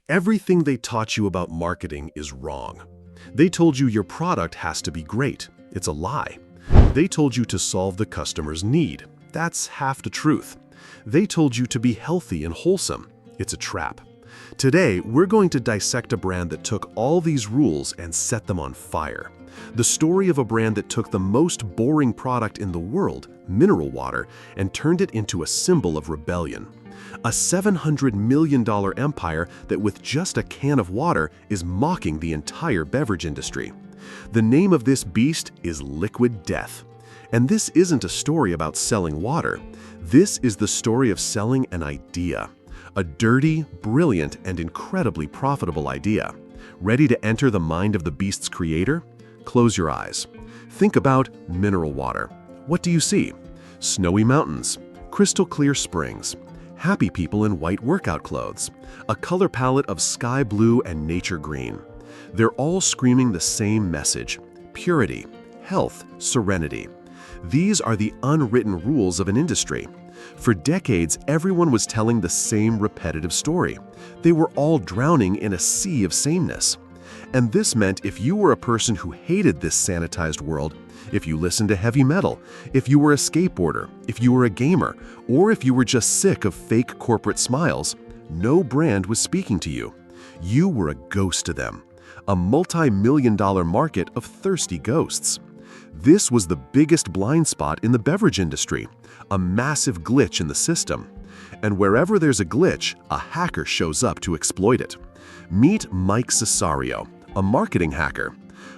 Everything they taught you about marketing is wrong. They told you your product has to be great. It's a lie. They told you to solve the customer's need. That's half the truth. They told you to be healthy and wholesome. It's a trap. Today, we're going to dissect a brand that took all these rules and set them on fire. The story of a brand that took the most boring product in the world, mineral water, and turned it into a symbol of rebellion. A $700 million empire that with just a can of water is mocking the entire beverage industry. The name of this beast is Liquid Death. And this isn't a story about selling water. This is the story of selling an idea. A dirty, brilliant, and incredibly profitable idea. Ready to enter the mind of the beast's creator? Close your eyes. Think about mineral water. What do you see? Snowy mountains, crystal clear springs, happy people in white workout clothes, a color palette of sky blue and nature green. They're all screaming the same message: purity, health, serenity. These are the unwritten rules of an industry. For decades, everyone was telling the same repetitive story. They were all drowning in a sea of sameness. And this meant if you were a person who hated this sanitized world, if you listened to heavy metal, if you were a skateboarder, if you were a gamer, or if you were just sick of fake corporate smiles, no brand was speaking to you. You were a ghost to them, a multi-million-dollar market of thirsty ghosts. This was the biggest blind spot in the beverage industry, a massive glitch in the system. And wherever there's a glitch, a hacker shows up to exploit it. Meet Mike Cesario, a marketing hacker.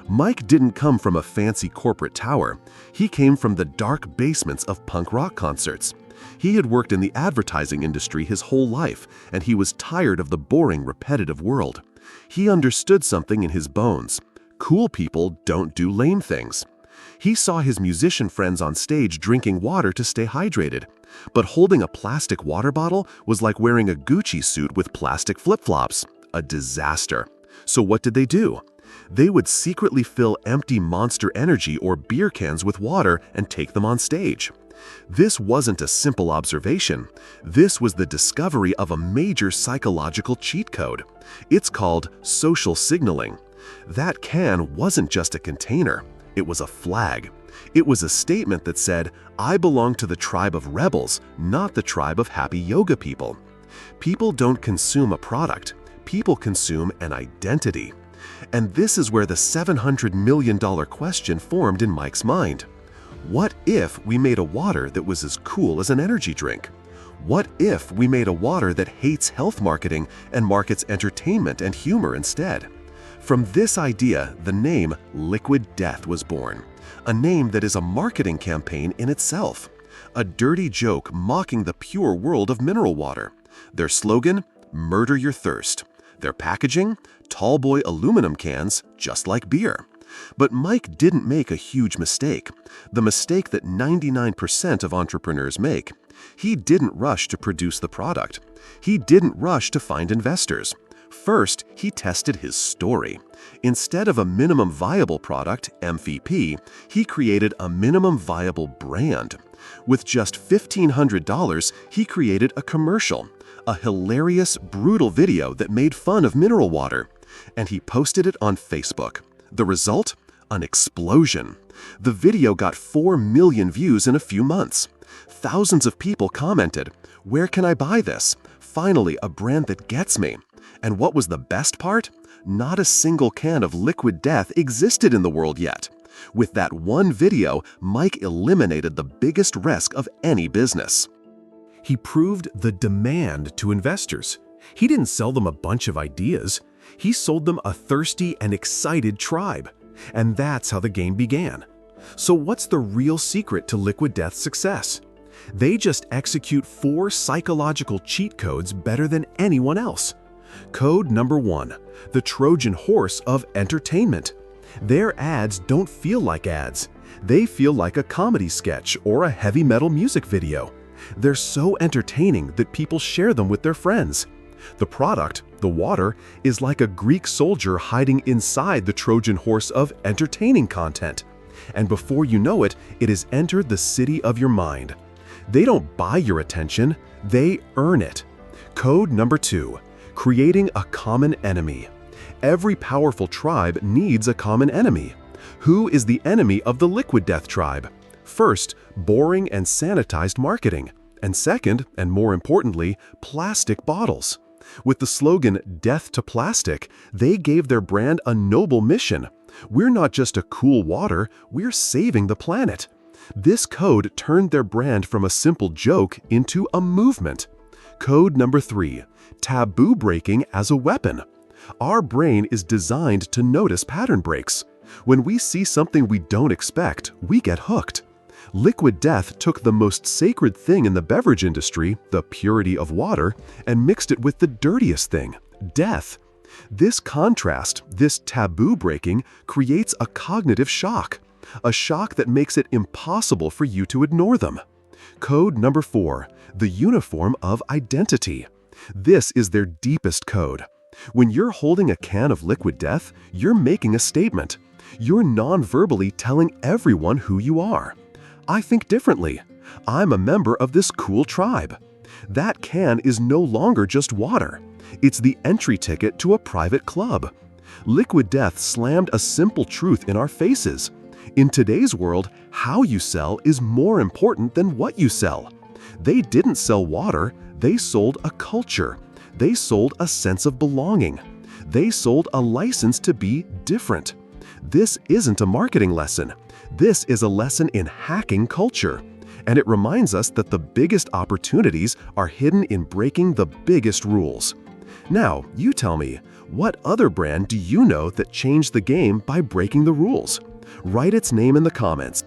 Mike didn't come from a fancy corporate tower. He came from the dark basements of punk rock concerts. He had worked in the advertising industry his whole life, and he was tired of the boring, repetitive world. He understood something in his bones. Cool people don't do lame things. He saw his musician friends on stage drinking water to stay hydrated. But holding a plastic water bottle was like wearing a Gucci suit with plastic flip-flops. A disaster. So what did they do? They would secretly fill empty Monster Energy or beer cans with water and take them on stage. This wasn't a simple observation. This was the discovery of a major psychological cheat code. It's called social signaling. That can wasn't just a container. It was a flag. It was a statement that said, "I belong to the tribe of rebels, not the tribe of happy yoga people." People don't consume a product. People consume an identity. And this is where the $700 million question formed in Mike's mind. What if we made a water that was as cool as an energy drink? What if we made a water that hates health marketing and markets entertainment and humor instead? From this idea, the name Liquid Death was born. A name that is a marketing campaign in itself. A dirty joke mocking the pure world of mineral water. Their slogan, "Murder your thirst." Their packaging, tall boy aluminum cans, just like beer. But Mike didn't make a huge mistake. The mistake that 99% of entrepreneurs make. He didn't rush to produce the product. He didn't rush to find investors. First, he tested his story. Instead of a minimum viable product, MVP, he created a minimum viable brand. With just $1,500, he created a commercial. A hilarious, brutal video that made fun of mineral water. And he posted it on Facebook. The result? An explosion. The video got 4 million views in a few months. Thousands of people commented, "Where can I buy this? Finally, a brand that gets me." And what was the best part? Not a single can of Liquid Death existed in the world yet. With that one video, Mike eliminated the biggest risk of any business. He proved the demand to investors. He didn't sell them a bunch of ideas. He sold them a thirsty and excited tribe. And that's how the game began. So what's the real secret to Liquid Death's success? They just execute 4 psychological cheat codes better than anyone else. Code number 1, the Trojan horse of entertainment. Their ads don't feel like ads. They feel like a comedy sketch or a heavy metal music video. They're so entertaining that people share them with their friends. The product, the water, is like a Greek soldier hiding inside the Trojan horse of entertaining content. And before you know it, it has entered the city of your mind. They don't buy your attention, they earn it. Code number 2, Creating a common enemy. Every powerful tribe needs a common enemy. Who is the enemy of the Liquid Death tribe? First, boring and sanitized marketing. And second, and more importantly, plastic bottles. With the slogan, "Death to Plastic," they gave their brand a noble mission. We're not just a cool water, we're saving the planet. This code turned their brand from a simple joke into a movement. Code number 3, taboo breaking as a weapon. Our brain is designed to notice pattern breaks. When we see something we don't expect, we get hooked. Liquid Death took the most sacred thing in the beverage industry, the purity of water, and mixed it with the dirtiest thing, death. This contrast, this taboo breaking, creates a cognitive shock, a shock that makes it impossible for you to ignore them. Code number 4, the uniform of identity. This is their deepest code. When you're holding a can of Liquid Death, you're making a statement. You're non-verbally telling everyone who you are. I think differently. I'm a member of this cool tribe. That can is no longer just water. It's the entry ticket to a private club. Liquid Death slammed a simple truth in our faces. In today's world, how you sell is more important than what you sell. They didn't sell water, they sold a culture. They sold a sense of belonging. They sold a license to be different. This isn't a marketing lesson. This is a lesson in hacking culture. And it reminds us that the biggest opportunities are hidden in breaking the biggest rules. Now, you tell me, what other brand do you know that changed the game by breaking the rules? Write its name in the comments.